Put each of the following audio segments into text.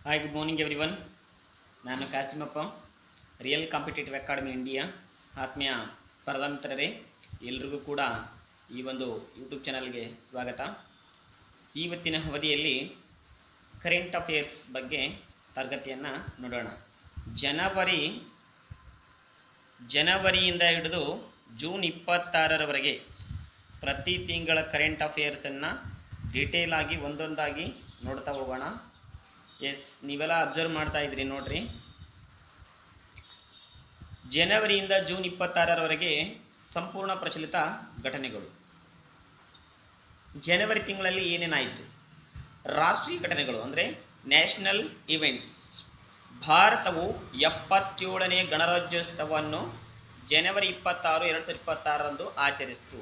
Hi good morning everyone. ನಾನು ಕಾಸಿಮಪ್ಪ, real competitive academy India ಆತ್ಮೀಯ ಸ್ಪರ್ಧಾ ಮಿತ್ರರೇ, ಎಲ್ರಿಗೂ ಕೂಡ ಈ ಒಂದು ಯೂಟ್ಯೂಬ್ ಚಾನಲ್ಗೆ ಸ್ವಾಗತ. ಇವತ್ತಿನ ಅವಧಿಯಲ್ಲಿ ಕರೆಂಟ್ ಅಫೇರ್ಸ್ ಬಗ್ಗೆ ತರಗತಿಯನ್ನು ನೋಡೋಣ. ಜನವರಿಯಿಂದ ಹಿಡಿದು ಜೂನ್ 26ರವರೆಗೆ ಪ್ರತಿ ತಿಂಗಳ ಕರೆಂಟ್ ಅಫೇರ್ಸನ್ನು ಡೀಟೇಲ್ ಆಗಿ ಒಂದೊಂದಾಗಿ ನೋಡ್ತಾ ಹೋಗೋಣ. ನೀವೆಲ್ಲ ಅಬ್ಸರ್ವ್ ಮಾಡ್ತಾ ಇದ್ರಿ ನೋಡ್ರಿ. ಜನವರಿಯಿಂದ ಜೂನ್ 26ರವರೆಗೆ ಸಂಪೂರ್ಣ ಪ್ರಚಲಿತ ಘಟನೆಗಳು. ಜನವರಿ ತಿಂಗಳಲ್ಲಿ ಏನೇನಾಯಿತು? ರಾಷ್ಟ್ರೀಯ ಘಟನೆಗಳು ಅಂದರೆ ನ್ಯಾಷನಲ್ ಇವೆಂಟ್ಸ್. ಭಾರತವು 77ನೇ ಗಣರಾಜ್ಯೋತ್ಸವವನ್ನು ಜನವರಿ 26, 2026ರಂದು ಆಚರಿಸಿತು.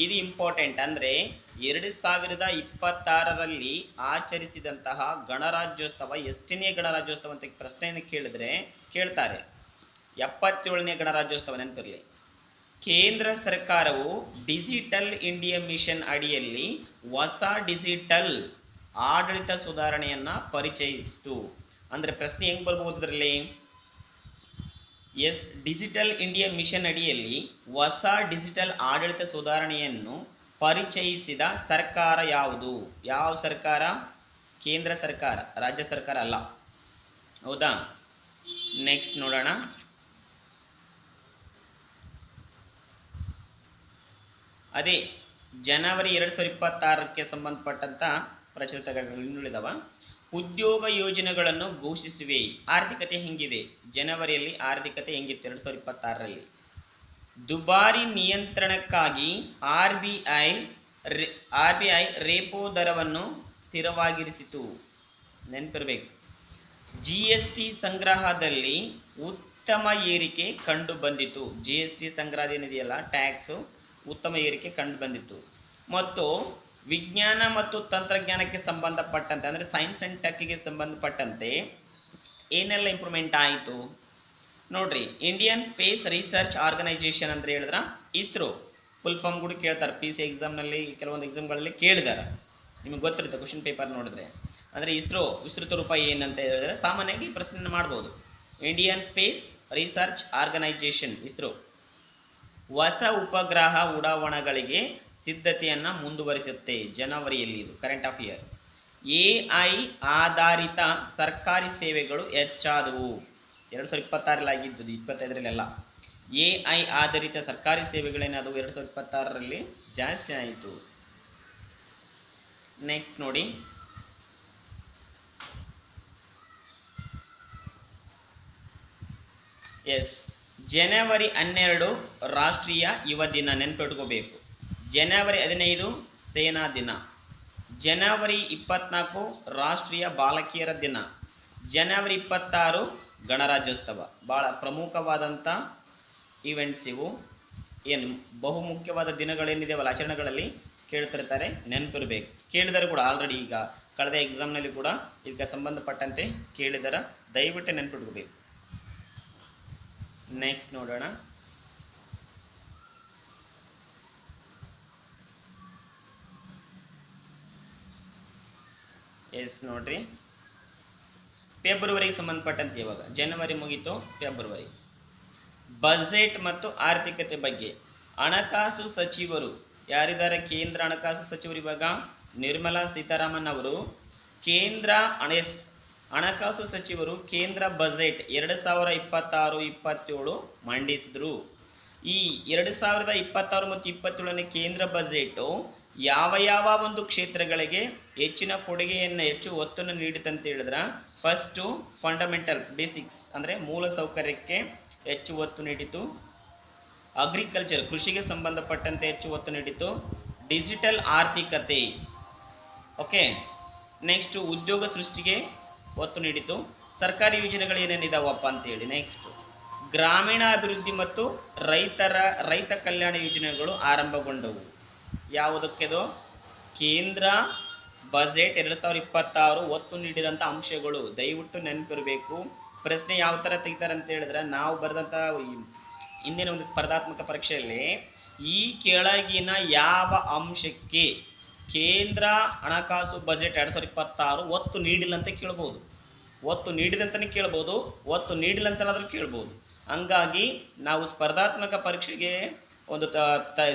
ಇದು ಇಂಪಾರ್ಟೆಂಟ್. ಅಂದರೆ 2026ರಲ್ಲಿ ಆಚರಿಸಿದಂತಹ ಗಣರಾಜ್ಯೋತ್ಸವ ಎಷ್ಟನೇ ಗಣರಾಜ್ಯೋತ್ಸವ ಅಂತ ಪ್ರಶ್ನೆಯನ್ನು ಕೇಳ್ತಾರೆ. 77ನೇ ಗಣರಾಜ್ಯೋತ್ಸವ ನೆನಪಿರಲಿ. ಕೇಂದ್ರ ಸರ್ಕಾರವು ಡಿಜಿಟಲ್ ಇಂಡಿಯಾ ಮಿಷನ್ ಅಡಿಯಲ್ಲಿ ಹೊಸ ಡಿಜಿಟಲ್ ಆಡಳಿತ ಸುಧಾರಣೆಯನ್ನ ಪರಿಚಯಿಸಿತು. ಅಂದ್ರೆ ಪ್ರಶ್ನೆ ಹೆಂಗ್ ಬರ್ಬೋದು ಇದರಲ್ಲಿ? ಡಿಜಿಟಲ್ ಇಂಡಿಯಾ ಮಿಷನ್ ಅಡಿಯಲ್ಲಿ ಹೊಸ ಡಿಜಿಟಲ್ ಆಡಳಿತ ಸುಧಾರಣೆಯನ್ನು ಪರಿಚಯಿಸಿದ ಸರ್ಕಾರ ಯಾವುದು? ಯಾವ ಸರ್ಕಾರ? ಕೇಂದ್ರ ಸರ್ಕಾರ, ರಾಜ್ಯ ಸರ್ಕಾರ ಅಲ್ಲ. ಹೌದಾ? ನೆಕ್ಸ್ಟ್ ನೋಡೋಣ. ಅದೇ ಜನವರಿ 2026ಕ್ಕೆ ಸಂಬಂಧಪಟ್ಟಂತ ಪ್ರಚಲಿತ ಇನ್ನುಳಿದವ. ಉದ್ಯೋಗ ಯೋಜನೆಗಳನ್ನು ಘೋಷಿಸಿವೆ. ಆರ್ಥಿಕತೆ ಹೆಂಗಿದೆ? ಜನವರಿಯಲ್ಲಿ ಆರ್ಥಿಕತೆ ಹೆಂಗಿತ್ತು 2026ರಲ್ಲಿ? ದುಬಾರಿ ನಿಯಂತ್ರಣಕ್ಕಾಗಿ ಆರ್ಬಿಐ ರೇಪೋ ದರವನ್ನು ಸ್ಥಿರವಾಗಿರಿಸಿತು. ನೆನಪಿರಬೇಕು. ಜಿಎಸ್ಟಿ ಸಂಗ್ರಹದಲ್ಲಿ ಉತ್ತಮ ಏರಿಕೆ ಕಂಡು ಬಂದಿತು. ಜಿಎಸ್ಟಿ ಸಂಗ್ರಹ ಏನಿದೆಯಲ್ಲ, ಟ್ಯಾಕ್ಸ್, ಉತ್ತಮ ಏರಿಕೆ ಕಂಡು ಬಂದಿತ್ತು. ಮತ್ತು ವಿಜ್ಞಾನ ಮತ್ತು ತಂತ್ರಜ್ಞಾನಕ್ಕೆ ಸಂಬಂಧಪಟ್ಟಂತೆ ಅಂದರೆ ಸೈನ್ಸ್ ಅಂಡ್ ಟೆಕ್ಗೆ ಸಂಬಂಧಪಟ್ಟಂತೆ ಏನೆಲ್ಲ ಇಂಪ್ರೂವ್ಮೆಂಟ್ ಆಯಿತು ನೋಡ್ರಿ. ಇಂಡಿಯನ್ ಸ್ಪೇಸ್ ರಿಸರ್ಚ್ ಆರ್ಗನೈಸೇಷನ್ ಅಂತ ಹೇಳಿದ್ರ ಇಸ್ರೋ ಫುಲ್ ಫಾರ್ಮ್ ಕೂಡ ಕೇಳ್ತಾರೆ. PC ಎಕ್ಸಾಮ್ನಲ್ಲಿ ಕೆಲವೊಂದು ಎಕ್ಸಾಮ್ಗಳಲ್ಲಿ ಕೇಳಿದಾರೆ. ನಿಮಗೆ ಗೊತ್ತಿರುತ್ತೆ ಕ್ವಶನ್ ಪೇಪರ್ ನೋಡಿದ್ರೆ. ಅಂದರೆ ಇಸ್ರೋ ವಿಸ್ತೃತ ರೂಪ ಏನಂತ ಹೇಳಿದ್ರೆ ಸಾಮಾನ್ಯವಾಗಿ ಪ್ರಶ್ನೆ ಮಾಡ್ಬೋದು. Indian space research organisation ISRO ಹೊಸ ಉಪಗ್ರಹ ಉಡಾವಣೆಗಳಿಗೆ ಸಿದ್ಧತೆಯನ್ನು ಮುಂದುವರಿಸುತ್ತೆ. ಜನವರಿಯಲ್ಲಿ ಇದು ಕರೆಂಟ್ ಅಫೇರ್. AI ಆಧಾರಿತ ಸರ್ಕಾರಿ ಸೇವೆಗಳು ಹೆಚ್ಚಾದವು. 2026ರಲ್ಲಿ ಆಗಿದ್ದು, 25ರಲ್ಲೆಲ್ಲ. AI ಆಧಾರಿತ ಸರ್ಕಾರಿ ಸೇವೆಗಳೇನಾದವು 2026ರಲ್ಲಿ ಜಾಸ್ತಿ ಆಯಿತು. ನೆಕ್ಸ್ಟ್ ನೋಡಿ. ಜನವರಿ 12 ರಾಷ್ಟ್ರೀಯ ಯುವ ದಿನ, ನೆನಪಿಟ್ಕೋಬೇಕು. ಜನವರಿ 15 ಸೇನಾ ದಿನ. ಜನವರಿ 24 ರಾಷ್ಟ್ರೀಯ ಬಾಲಕಿಯರ ದಿನ. ಜನವರಿ 26 ಗಣರಾಜ್ಯೋತ್ಸವ. ಬಹಳ ಪ್ರಮುಖವಾದಂಥ ಇವೆಂಟ್ಸ್ ಇವು. ಏನು ಬಹುಮುಖ್ಯವಾದ ದಿನಗಳೇನಿದೆವಲ್ಲ, ಆಚರಣೆಗಳಲ್ಲಿ ಕೇಳ್ತಿರ್ತಾರೆ, ನೆನಪಿರ್ಬೇಕು. ಕೇಳಿದರೆ ಕೂಡ ಆಲ್ರೆಡಿ ಈಗ ಕಳೆದ ಎಕ್ಸಾಮ್ನಲ್ಲಿ ಕೂಡ ಇದಕ್ಕೆ ಸಂಬಂಧಪಟ್ಟಂತೆ ಕೇಳಿದರ, ದಯವಿಟ್ಟು ನೆನಪಿಟ್ಕೋಬೇಕು. ನೆಕ್ಸ್ಟ್ ನೋಡೋಣ. ನೋಡ್ರಿ, ಫೆಬ್ರವರಿಗೆ ಸಂಬಂಧಪಟ್ಟಂತೆ ಇವಾಗ ಜನವರಿ ಮುಗಿತು, ಫೆಬ್ರವರಿ ಬಜೆಟ್ ಮತ್ತು ಆರ್ಥಿಕತೆ ಬಗ್ಗೆ ಹಣಕಾಸು ಸಚಿವರು ಯಾರಿದ್ದಾರೆ? ಕೇಂದ್ರ ಹಣಕಾಸು ಸಚಿವರು ಇವಾಗ ನಿರ್ಮಲಾ ಸೀತಾರಾಮನ್ ಅವರು ಕೇಂದ್ರ ಹಣಕಾಸು ಸಚಿವರು ಕೇಂದ್ರ ಬಜೆಟ್ 2026-27 ಮಂಡಿಸಿದ್ರು. ಈ 2026 ಮತ್ತು 27ನೇ ಕೇಂದ್ರ ಬಜೆಟ್ ಯಾವ ಒಂದು ಕ್ಷೇತ್ರಗಳಿಗೆ ಹೆಚ್ಚಿನ ಕೊಡುಗೆಯನ್ನು, ಹೆಚ್ಚು ಒತ್ತನ್ನು ನೀಡಿತಂತ ಹೇಳಿದ್ರ, ಫಸ್ಟು ಫಂಡಮೆಂಟಲ್ಸ್ ಬೇಸಿಕ್ಸ್ ಅಂದರೆ ಮೂಲ ಸೌಕರ್ಯಕ್ಕೆ ಹೆಚ್ಚು ಒತ್ತು ನೀಡಿತು. ಅಗ್ರಿಕಲ್ಚರ್ ಕೃಷಿಗೆ ಸಂಬಂಧಪಟ್ಟಂತೆ ಹೆಚ್ಚು ಒತ್ತು ನೀಡಿತು. ಡಿಜಿಟಲ್ ಆರ್ಥಿಕತೆ, ಓಕೆ. ನೆಕ್ಸ್ಟ್ ಉದ್ಯೋಗ ಸೃಷ್ಟಿಗೆ ಒತ್ತು ನೀಡಿತು. ಸರ್ಕಾರಿ ಯೋಜನೆಗಳು ಏನೇನಿದಾವಪ್ಪ ಅಂತೇಳಿ. ನೆಕ್ಸ್ಟ್ ಗ್ರಾಮೀಣಾಭಿವೃದ್ಧಿ ಮತ್ತು ರೈತ ಕಲ್ಯಾಣ ಯೋಜನೆಗಳು ಆರಂಭಗೊಂಡವು. ಯಾವುದಕ್ಕೆದು? ಕೇಂದ್ರ ಬಜೆಟ್ 2026 ಒತ್ತು ನೀಡಿದಂಥ ಅಂಶಗಳು. ದಯವಿಟ್ಟು ನೆನಪಿರಬೇಕು. ಪ್ರಶ್ನೆ ಯಾವ ಥರ ತೆಗಿತಾರೆ ಅಂತ ಹೇಳಿದ್ರೆ, ನಾವು ಬರೆದಂಥ ಇಂದಿನ ಒಂದು ಸ್ಪರ್ಧಾತ್ಮಕ ಪರೀಕ್ಷೆಯಲ್ಲಿ ಈ ಕೆಳಗಿನ ಯಾವ ಅಂಶಕ್ಕೆ ಕೇಂದ್ರ ಹಣಕಾಸು ಬಜೆಟ್ 2026 ಒತ್ತು ನೀಡಿಲ್ಲ ಅಂತ ಕೇಳ್ಬೋದು. ಒತ್ತು ನೀಡಿದಂತನೇ ಕೇಳ್ಬೋದು, ಒತ್ತು ನೀಡಿಲ್ಲಂತನಾದ್ರೂ ಕೇಳ್ಬೋದು. ಹಂಗಾಗಿ ನಾವು ಸ್ಪರ್ಧಾತ್ಮಕ ಪರೀಕ್ಷೆಗೆ ಒಂದು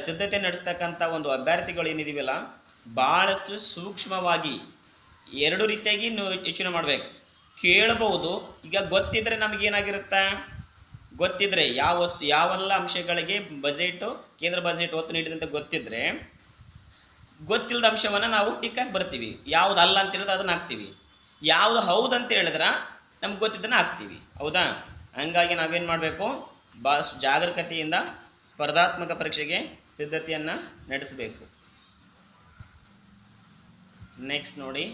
ಸಿದ್ಧತೆ ನಡೆಸ್ತಕ್ಕಂಥ ಒಂದು ಅಭ್ಯರ್ಥಿಗಳು ಏನಿದೀವಲ್ಲ, ಬಹಳಷ್ಟು ಸೂಕ್ಷ್ಮವಾಗಿ ಎರಡು ರೀತಿಯಾಗಿ ಯೋಚನೆ ಮಾಡ್ಬೇಕು. ಕೇಳಬಹುದು, ಈಗ ಗೊತ್ತಿದ್ರೆ ನಮಗೇನಾಗಿರುತ್ತೆ, ಗೊತ್ತಿದ್ರೆ ಯಾವೆಲ್ಲ ಅಂಶಗಳಿಗೆ ಬಜೆಟ್, ಕೇಂದ್ರ ಬಜೆಟ್ ಒತ್ತು ನೀಡಿದಂತೆ ಗೊತ್ತಿದ್ರೆ, ಗೊತ್ತಿಲ್ಲದ ಅಂಶವನ್ನ ನಾವು ಟಿಕ್ಕಾಗಿ ಬರ್ತೀವಿ. ಯಾವ್ದು ಅಲ್ಲ ಅಂತ ಹೇಳಿದ್ರೆ ಅದನ್ನ ಹಾಕ್ತೀವಿ, ಯಾವ್ದು ಹೌದು ಅಂತ ಹೇಳಿದ್ರೆ ನಮ್ಗೆ ಗೊತ್ತಿದ್ದನ್ನ ಹಾಕ್ತೀವಿ. ಹೌದಾ? ಹಂಗಾಗಿ ನಾವೇನ್ ಮಾಡಬೇಕು, ಬಹಳಷ್ಟು ಜಾಗರೂಕತೆಯಿಂದ ಸ್ಪರ್ಧಾತ್ಮಕ ಪರೀಕ್ಷೆಗೆ ಸಿದ್ಧತೆಯನ್ನ ನಡೆಸಬೇಕು. ನೆಕ್ಸ್ಟ್ ನೋಡಿ,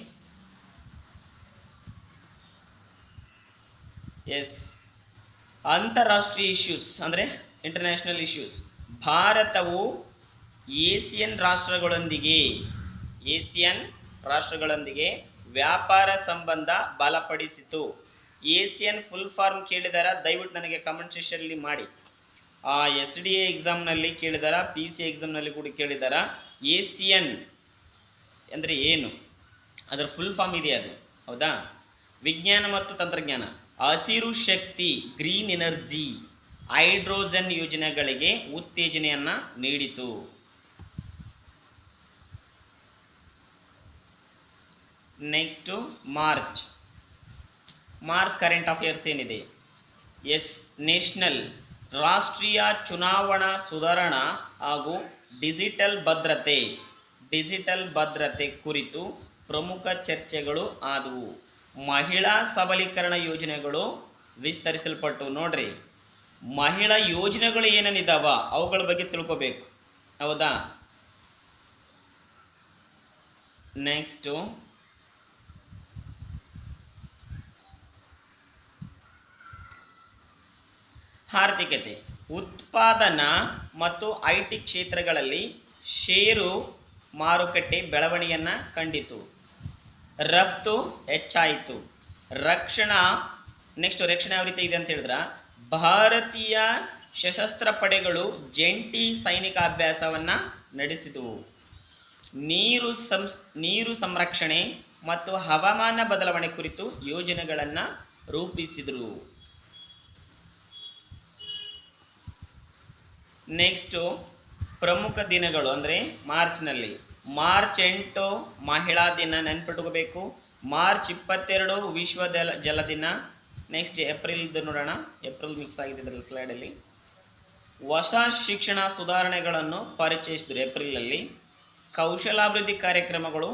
ಎಸ್, ಅಂತಾರಾಷ್ಟ್ರೀಯ ಇಶ್ಯೂಸ್ ಅಂದ್ರೆ ಇಂಟರ್ನ್ಯಾಷನಲ್ ಇಶ್ಯೂಸ್. ಭಾರತವು ಏಸಿಯನ್ ರಾಷ್ಟ್ರಗಳೊಂದಿಗೆ ವ್ಯಾಪಾರ ಸಂಬಂಧ ಬಲಪಡಿಸಿತು. ಏಸಿಯನ್ ಫುಲ್ ಫಾರ್ಮ್ ಕೇಳಿದಾರ, ದಯವಿಟ್ಟು ನನಗೆ ಕಮೆಂಟ್ ಸೆಕ್ಷನ್ ಅಲ್ಲಿ ಮಾಡಿ. SDA ಎಕ್ಸಾಮ್ನಲ್ಲಿ ಕೇಳಿದಾರ, PC ಎಕ್ಸಾಮ್ನಲ್ಲಿ ಕೂಡ ಕೇಳಿದಾರ. ಏಸಿಯನ್ ಅಂದ್ರೆ ಏನು, ಅದರ ಫುಲ್ ಫಾರ್ಮ್ ಇದೆ ಅದು. ಹೌದಾ? ವಿಜ್ಞಾನ ಮತ್ತು ತಂತ್ರಜ್ಞಾನ, ಹಸಿರು ಶಕ್ತಿ, ಗ್ರೀನ್ ಎನರ್ಜಿ, ಹೈಡ್ರೋಜನ್ ಯೋಜನೆಗಳಿಗೆ ಉತ್ತೇಜನೆಯನ್ನ ನೀಡಿತು. ನೆಕ್ಸ್ಟ್ ಮಾರ್ಚ್ ಕರೆಂಟ್ ಅಫೇರ್ಸ್ ಏನಿದೆ, ಎಸ್, ನೇಷನಲ್ ರಾಷ್ಟ್ರೀಯ ಚುನಾವಣಾ ಸುಧಾರಣಾ ಹಾಗೂ ಡಿಜಿಟಲ್ ಭದ್ರತೆ ಕುರಿತು ಪ್ರಮುಖ ಚರ್ಚೆಗಳು ಆದವು. ಮಹಿಳಾ ಸಬಲೀಕರಣ ಯೋಜನೆಗಳು ವಿಸ್ತರಿಸಲ್ಪಟ್ಟು. ನೋಡ್ರಿ, ಮಹಿಳಾ ಯೋಜನೆಗಳು ಏನೇನಿದಾವ ಅವುಗಳ ಬಗ್ಗೆ ತಿಳ್ಕೋಬೇಕು. ಹೌದಾ? ನೆಕ್ಸ್ಟ್ ಆರ್ಥಿಕತೆ, ಉತ್ಪಾದನಾ ಮತ್ತು IT ಕ್ಷೇತ್ರಗಳಲ್ಲಿ ಷೇರು ಮಾರುಕಟ್ಟೆ ಬೆಳವಣಿಗೆಯನ್ನ ಕಂಡಿತು. ರಫ್ತು ಹೆಚ್ಚಾಯಿತು. ರಕ್ಷಣಾ ಯಾವ ರೀತಿ ಇದೆ ಅಂತ ಹೇಳಿದ್ರ, ಭಾರತೀಯ ಸಶಸ್ತ್ರ ಪಡೆಗಳು ಜಂಟಿ ಸೈನಿಕ ಅಭ್ಯಾಸವನ್ನ ನಡೆಸಿದವು. ನೀರು ಸಂರಕ್ಷಣೆ ಮತ್ತು ಹವಾಮಾನ ಬದಲಾವಣೆ ಕುರಿತು ಯೋಜನೆಗಳನ್ನ ರೂಪಿಸಿದರು. ನೆಕ್ಸ್ಟ್ ಪ್ರಮುಖ ದಿನಗಳು ಅಂದ್ರೆ ಮಾರ್ಚ್ನಲ್ಲಿ, ಮಾರ್ಚ್ 8 ಮಹಿಳಾ ದಿನ ನೆನ್ಪಿಟ್ಕೋಬೇಕು. ಮಾರ್ಚ್ 22 ವಿಶ್ವ ಜಲ ದಿನ. ನೆಕ್ಸ್ಟ್ ಏಪ್ರಿಲ್ ನೋಡೋಣ, ಏಪ್ರಿಲ್ ಮಿಕ್ಸ್ ಆಗಿದೆ ಇದರಲ್ಲಿ ಸ್ಲೈಡ್ ಅಲ್ಲಿ. ಹೊಸ ಶಿಕ್ಷಣ ಸುಧಾರಣೆಗಳನ್ನು ಪರಿಚಯಿಸಿದ್ರು ಏಪ್ರಿಲ್ ಅಲ್ಲಿ. ಕೌಶಲಾಭಿವೃದ್ಧಿ ಕಾರ್ಯಕ್ರಮಗಳು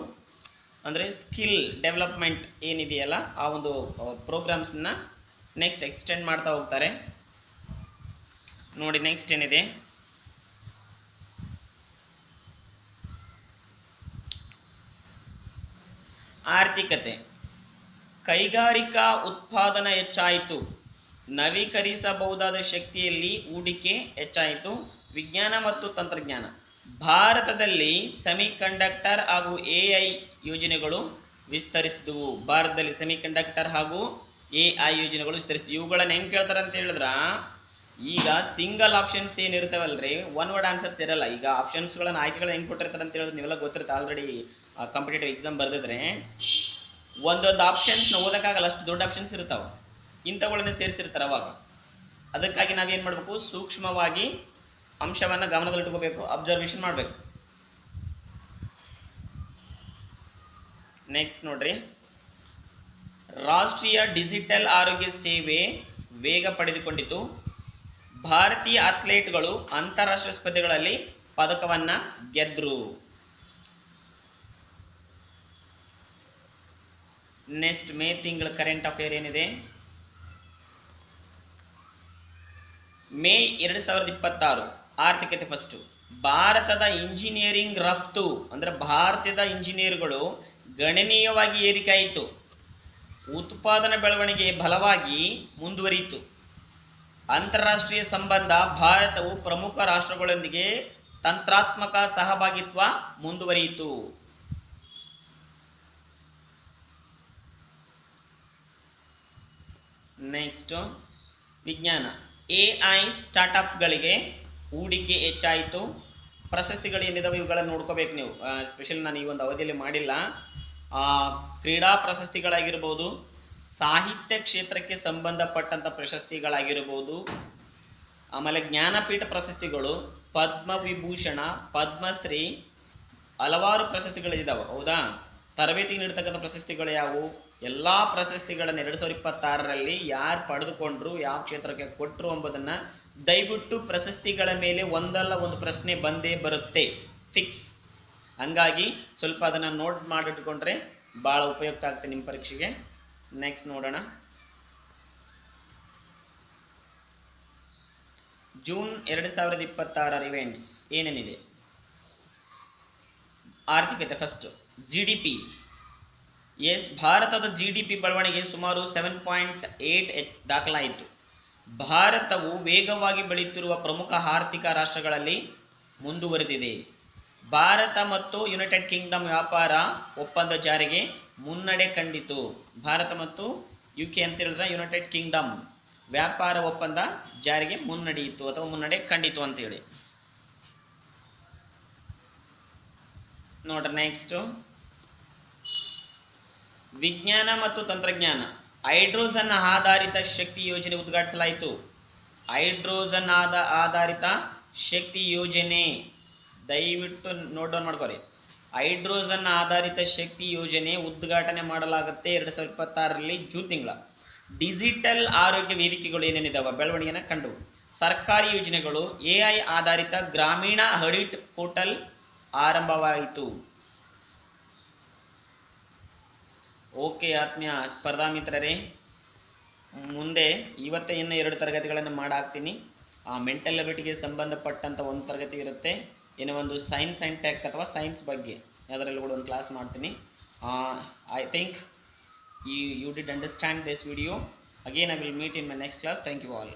ಅಂದ್ರೆ ಸ್ಕಿಲ್ ಡೆವಲಪ್ಮೆಂಟ್ ಏನಿದೆಯಲ್ಲ, ಆ ಒಂದು ಪ್ರೋಗ್ರಾಮ್ಸ್ನ ನೆಕ್ಸ್ಟ್ ಎಕ್ಸ್ಟೆಂಡ್ ಮಾಡ್ತಾ ಹೋಗ್ತಾರೆ. ನೋಡಿ ನೆಕ್ಸ್ಟ್ ಏನಿದೆ, ಆರ್ಥಿಕತೆ, ಕೈಗಾರಿಕಾ ಉತ್ಪಾದನಾ ಹೆಚ್ಚಾಯಿತು. ನವೀಕರಿಸಬಹುದಾದ ಶಕ್ತಿಯಲ್ಲಿ ಹೂಡಿಕೆ ಹೆಚ್ಚಾಯಿತು. ವಿಜ್ಞಾನ ಮತ್ತು ತಂತ್ರಜ್ಞಾನ, ಭಾರತದಲ್ಲಿ ಸೆಮಿಕಂಡಕ್ಟರ್ ಹಾಗೂ AI ಯೋಜನೆಗಳು ವಿಸ್ತರಿಸಿದವು. ಭಾರತದಲ್ಲಿ ಸೆಮಿಕಂಡಕ್ಟರ್ ಹಾಗೂ AI ಯೋಜನೆಗಳು ವಿಸ್ತರಿಸಿದವು. ಇವುಗಳನ್ನ ಹೆಂಗ್ ಕೇಳ್ತಾರೆ ಅಂತ ಹೇಳಿದ್ರ, ಈಗ ಸಿಂಗಲ್ ಆಪ್ಷನ್ಸ್ ಏನಿರ್ತಾವಲ್ರಿ, ಒನ್ ವರ್ಡ್ ಆನ್ಸರ್ಸ್ ಇರಲ್ಲ. ಈಗ ಆಪ್ಷನ್ಸ್ಗಳನ್ನ ಆಯ್ಕೆಗಳನ್ನ ಹೆಂಗ್ ಕೊಟ್ಟಿರ್ತಾರೆ ಅಂತ ಹೇಳಿದ್ರೆ ನೀವೆಲ್ಲ ಗೊತ್ತಿರುತ್ತೆ, ಆಲ್ರೆಡಿ ಕಾಂಪಿಟೇಟಿವ್ ಎಕ್ಸಾಮ್ ಬರೆದಿದ್ರೆ ಒಂದೊಂದು ಆಪ್ಷನ್ಸ್ನ ಓದಕ್ಕಾಗಲ್ಲ, ಅಷ್ಟು ದೊಡ್ಡ ಆಪ್ಷನ್ಸ್ ಇರ್ತಾವ, ಇಂಥವುಗಳನ್ನ ಸೇರಿಸಿರ್ತಾರೆ. ಅವಾಗ ಅದಕ್ಕಾಗಿ ನಾವೇನ್ ಮಾಡ್ಬೇಕು, ಸೂಕ್ಷ್ಮವಾಗಿ ಅಂಶವನ್ನ ಗಮನದಲ್ಲಿಟ್ಕೋಬೇಕು, ಅಬ್ಸರ್ವೇಷನ್ ಮಾಡಬೇಕು. ನೆಕ್ಸ್ಟ್ ನೋಡ್ರಿ, ರಾಷ್ಟ್ರೀಯ ಡಿಜಿಟಲ್ ಆರೋಗ್ಯ ಸೇವೆ ವೇಗ ಪಡೆದುಕೊಂಡಿತು. ಭಾರತೀಯ ಅಥ್ಲೇಟ್ಗಳು ಅಂತಾರಾಷ್ಟ್ರೀಯ ಸ್ಪರ್ಧೆಗಳಲ್ಲಿ ಪದಕವನ್ನ ಗೆದ್ರು. ನೆಕ್ಸ್ಟ್ ಮೇ ತಿಂಗಳ ಕರೆಂಟ್ ಅಫೇರ್ ಏನಿದೆ, ಮೇ 2026 ಆರ್ಥಿಕತೆ ಫಸ್ಟ್. ಭಾರತದ ಇಂಜಿನಿಯರಿಂಗ್ ರಫ್ತು ಅಂದ್ರೆ ಭಾರತದ ಇಂಜಿನಿಯರ್ಗಳು ಗಣನೀಯವಾಗಿ ಏರಿಕೆ ಆಯಿತು. ಉತ್ಪಾದನಾ ಬೆಳವಣಿಗೆ ಬಲವಾಗಿ ಮುಂದುವರಿಯಿತು. ಅಂತಾರಾಷ್ಟ್ರೀಯ ಸಂಬಂಧ, ಭಾರತವು ಪ್ರಮುಖ ರಾಷ್ಟ್ರಗಳೊಂದಿಗೆ ತಂತ್ರಾತ್ಮಕ ಸಹಭಾಗಿತ್ವ ಮುಂದುವರಿಯಿತು. ನೆಕ್ಸ್ಟ್ ವಿಜ್ಞಾನ, AI ಸ್ಟಾರ್ಟ್ಅಪ್ಗಳಿಗೆ ಹೂಡಿಕೆ ಹೆಚ್ಚಾಯಿತು. ಪ್ರಶಸ್ತಿಗಳು ಏನಿದಾವೆ ಇವುಗಳನ್ನು ನೋಡ್ಕೋಬೇಕು ನೀವು. ಸ್ಪೆಷಲ್ ನಾನು ಈ ಒಂದು ಅವಧಿಯಲ್ಲಿ ಮಾಡಿಲ್ಲ. ಕ್ರೀಡಾ ಪ್ರಶಸ್ತಿಗಳಾಗಿರ್ಬೋದು, ಸಾಹಿತ್ಯ ಕ್ಷೇತ್ರಕ್ಕೆ ಸಂಬಂಧಪಟ್ಟಂತ ಪ್ರಶಸ್ತಿಗಳಾಗಿರಬಹುದು, ಆಮೇಲೆ ಜ್ಞಾನಪೀಠ ಪ್ರಶಸ್ತಿಗಳು, ಪದ್ಮವಿಭೂಷಣ, ಪದ್ಮಶ್ರೀ, ಹಲವಾರು ಪ್ರಶಸ್ತಿಗಳಿದ್ದಾವೆ. ಹೌದಾ? ತರಬೇತಿ ನೀಡತಕ್ಕಂಥ ಪ್ರಶಸ್ತಿಗಳು ಯಾವುವು? ಎಲ್ಲ ಪ್ರಶಸ್ತಿಗಳನ್ನು 2026ರಲ್ಲಿ ಯಾರು ಪಡೆದುಕೊಂಡ್ರು, ಯಾವ ಕ್ಷೇತ್ರಕ್ಕೆ ಕೊಟ್ಟರು ಎಂಬುದನ್ನ ದಯವಿಟ್ಟು ಪ್ರಶಸ್ತಿಗಳ ಮೇಲೆ ಒಂದಲ್ಲ ಒಂದು ಪ್ರಶ್ನೆ ಬಂದೇ ಬರುತ್ತೆ, ಫಿಕ್ಸ್. ಹಂಗಾಗಿ ಸ್ವಲ್ಪ ಅದನ್ನ ನೋಟ್ ಮಾಡಿಟ್ಕೊಂಡ್ರೆ ಬಹಳ ಉಪಯುಕ್ತ ಆಗ್ತದೆ ನಿಮ್ಮ ಪರೀಕ್ಷೆಗೆ. ನೆಕ್ಸ್ಟ್ ನೋಡೋಣ. ಜೂನ್ 2026 ಇವೆಂಟ್ಸ್ ಏನೇನಿದೆ? ಆರ್ಥಿಕತೆ ಫಸ್ಟ್. GDP. ಎಸ್, ಭಾರತದ GDP ಬೆಳವಣಿಗೆ ಸುಮಾರು 7.8 ದಾಖಲಾಯಿತು. ಭಾರತವು ವೇಗವಾಗಿ ಬೆಳೆಯುತ್ತಿರುವ ಪ್ರಮುಖ ಆರ್ಥಿಕ ರಾಷ್ಟ್ರಗಳಲ್ಲಿ ಮುಂದುವರೆದಿದೆ. ಭಾರತ ಮತ್ತು ಯುನೈಟೆಡ್ ಕಿಂಗ್ಡಮ್ ವ್ಯಾಪಾರ ಒಪ್ಪಂದ ಜಾರಿಗೆ ಮುನ್ನಡೆ ಕಂಡಿತು. ಭಾರತ ಮತ್ತು UK ಅಂತ ಹೇಳಿದ್ರೆ ಯುನೈಟೆಡ್ ಕಿಂಗ್ಡಮ್ ವ್ಯಾಪಾರ ಒಪ್ಪಂದ ಜಾರಿಗೆ ಮುನ್ನಡೆಯಿತು ಅಥವಾ ಮುನ್ನಡೆ ಕಂಡಿತು ಅಂತೇಳಿ ನೋಡ್ರಿ. ನೆಕ್ಸ್ಟ್, ವಿಜ್ಞಾನ ಮತ್ತು ತಂತ್ರಜ್ಞಾನ. ಹೈಡ್ರೋಜನ್ ಆಧಾರಿತ ಶಕ್ತಿ ಯೋಜನೆ ಉದ್ಘಾಟಿಸಲಾಯಿತು. ಹೈಡ್ರೋಜನ್ ಆಧಾರಿತ ಶಕ್ತಿ ಯೋಜನೆ ದಯವಿಟ್ಟು ನೋಟ್ ಡೌನ್ ಮಾಡ್ಕೋರಿ. ಹೈಡ್ರೋಜನ್ ಆಧಾರಿತ ಶಕ್ತಿ ಯೋಜನೆ ಉದ್ಘಾಟನೆ ಮಾಡಲಾಗುತ್ತೆ 2026ರಲ್ಲಿ ಜೂನ್ ತಿಂಗಳ. ಡಿಜಿಟಲ್ ಆರೋಗ್ಯ ವೇದಿಕೆಗಳು ಏನೇನಿದಾವೆ ಬೆಳವಣಿಗೆನ ಕಂಡು. ಸರ್ಕಾರಿ ಯೋಜನೆಗಳು. AI ಆಧಾರಿತ ಗ್ರಾಮೀಣ ಆಡಿಟ್ ಪೋರ್ಟಲ್ ಆರಂಭವಾಯಿತು. ಓಕೆ ಆತ್ಮೀಯ ಸ್ಪರ್ಧಾ ಮಿತ್ರರೇ, ಮುಂದೆ ಇವತ್ತೇ ಇನ್ನು 2 ತರಗತಿಗಳನ್ನು ಮಾಡಾಕ್ತೀನಿ. ಮೆಂಟಲ್ ಎಬಿಲಿಟಿಗೆ ಸಂಬಂಧಪಟ್ಟಂತ ಒಂದು ತರಗತಿ ಇರುತ್ತೆ, ಏನೋ ಒಂದು ಸೈನ್ಸ್ ಆ್ಯಂಡ್ ಟೆಕ್ ಅಥವಾ ಸೈನ್ಸ್ ಬಗ್ಗೆ ಅದರಲ್ಲಿ ಕೂಡ ಒಂದು ಕ್ಲಾಸ್ ಮಾಡ್ತೀನಿ. I think you did understand this video. Again I will meet in my next class. Thank you all.